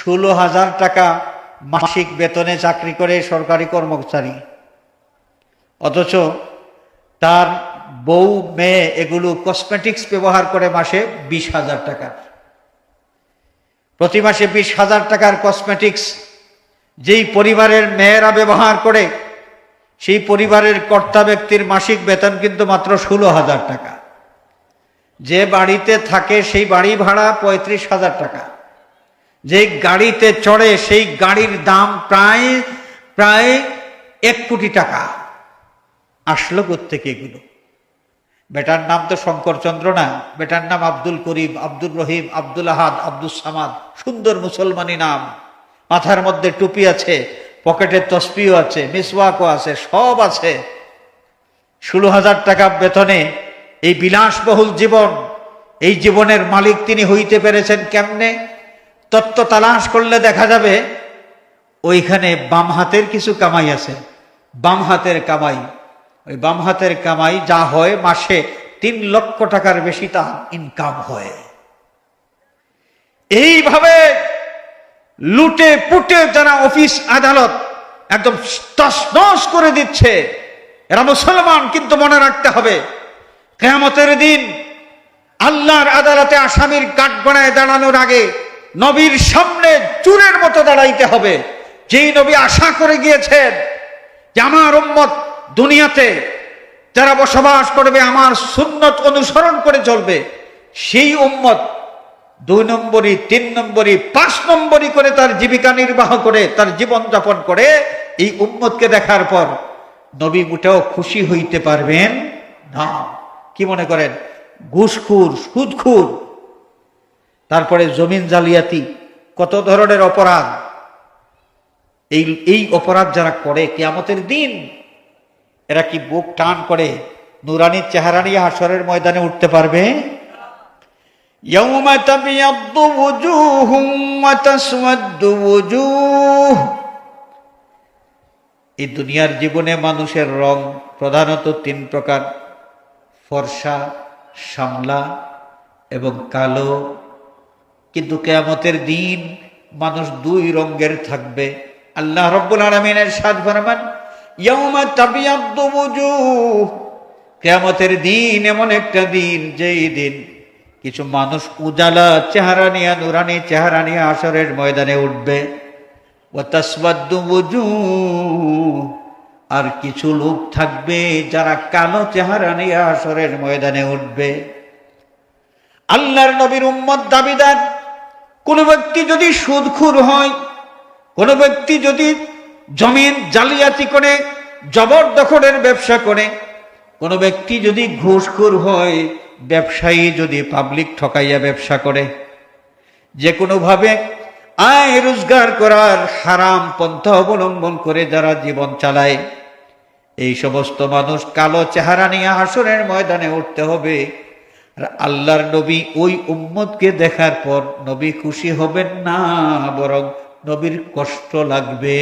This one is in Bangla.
16,000 টাকা মাসিক বেতনে চাকরি করে সরকারি কর্মচারী, অথচ তার বউ মেয়ে এগুলো কসমেটিক্স ব্যবহার করে মাসে 20,000 টাকা। প্রতি মাসে 20,000 টাকার কসমেটিক্স যেই পরিবারের মেয়েরা ব্যবহার করে, সেই পরিবারের কর্তা ব্যক্তির মাসিক বেতন কিন্তু মাত্র 16,000 টাকা। যে বাড়িতে থাকে সেই বাড়ি ভাড়া 35,000 টাকা। যে গাড়িতে চড়ে সেই গাড়ির দাম প্রায় 1 কোটি টাকা। আসলো কোত্থেকে এগুলো? বেটার নাম তো শঙ্করচন্দ্র না, বেটার নাম আব্দুল করিম, আব্দুল রহিম, আব্দুল আহাদ, আব্দুল সামাদ। সুন্দর মুসলমানি নাম, মাথার মধ্যে টুপি আছে, পকেটে তসবিও আছে, মিসওয়াকও আছে, সব আছে। 16,000 টাকা বেতনে এই বিলাসবহুল জীবন, এই জীবনের মালিক তিনি হইতে পেরেছেন কেমনে? তত্ত্ব তালাশ করলে দেখা যাবে ওইখানে বাম হাতের কিছু কামাই আছে। বাম হাতের কামাই, ওই বাম হাতের কামাই যা হয় মাসে 3 লক্ষ টাকার বেশি তা ইনকাম হয়। এইভাবে লুটে পুটে যারা অফিস আদালত একদম তছনছ করে দিচ্ছে, এরা মুসলমান। কিন্তু মনে রাখতে হবে, কিয়ামতের দিন আল্লাহর আদালতে আসামির কাঠগড়ায় দাঁড়ানোর আগে নবীর সামনে চুরের মতো দাঁড়াইতে হবে। যেই নবী আশা করে গিয়েছেন যে আমার উম্মত দুনিয়াতে যারা বসবাস করবে আমার সুন্নত অনুসরণ করে চলবে, সেই উম্মত 2 নম্বরই, 3 নম্বরই, 5 নম্বরই করে তার জীবিকা নির্বাহ করে, তার জীবন যাপন করে, এই উম্মতকে দেখার পর নবী মোটেও খুশি হইতে পারবেন না। কি মনে করেন? ঘুষখোর, সুদখোর, তারপরে জমিন জালিয়াতি, কত ধরনের অপরাধ। এই অপরাধ যারা করে কিয়ামতের দিন এরা কি বুক টান করে নুরানির চেহারা নিয়ে হাশরের ময়দানে উঠতে পারবে? ইয়াউমা তাবিয়াদ্দু ওয়ুজুহুম ওয়া তাসওয়াদ্দু ওয়ুজুহ। এই দুনিয়ার জীবনে মানুষের রং প্রধানত 3 প্রকার: ফর্সা, শ্যামলা এবং কালো। কিন্তু কিয়ামতের দিন মানুষ 2 রঙের থাকবে। আল্লাহ রাব্বুল আলামিন ইরশাদ ফরমান, ইয়াউমা তাবিয়াদ্দু ওয়ুজুহ। কিয়ামতের দিন এমন একটা দিন, যেই দিন কিছু মানুষ উজালা চেহারা নিয়ে, নুরানি চেহারা নিয়ে হাশরের ময়দানে উঠবে। ওয়া তাসওয়াদ্দু ওয়ুজুহ। আর কিছু লোক থাকবে যারা কালো চেহারা নিয়ে হাশরের ময়দানে উঠবে। আল্লাহর নবীর উম্মত দাবিদার, কোন ব্যক্তি যদি সুদখোর হয়, কোন ব্যক্তি যদি জমিন জালিয়াতি করে, জবরদখলের ব্যবসা করে, কোন ব্যক্তি যদি ঘুষখোর হয়, ব্যবসায়ী যদি পাবলিক ঠকাইয়া ব্যবসা করে, যে কোনোভাবে আয় রোজগার করার হারাম পন্থা অবলম্বন করে যারা জীবন চালায়, এই সমস্ত মানুষ কালো চেহারা নিয়ে হাশরের ময়দানে উঠতে হবে। আর আল্লাহর নবী ওই উম্মতকে দেখার পর নবী খুশি হবেন না, বরং নবীর কষ্ট লাগবে।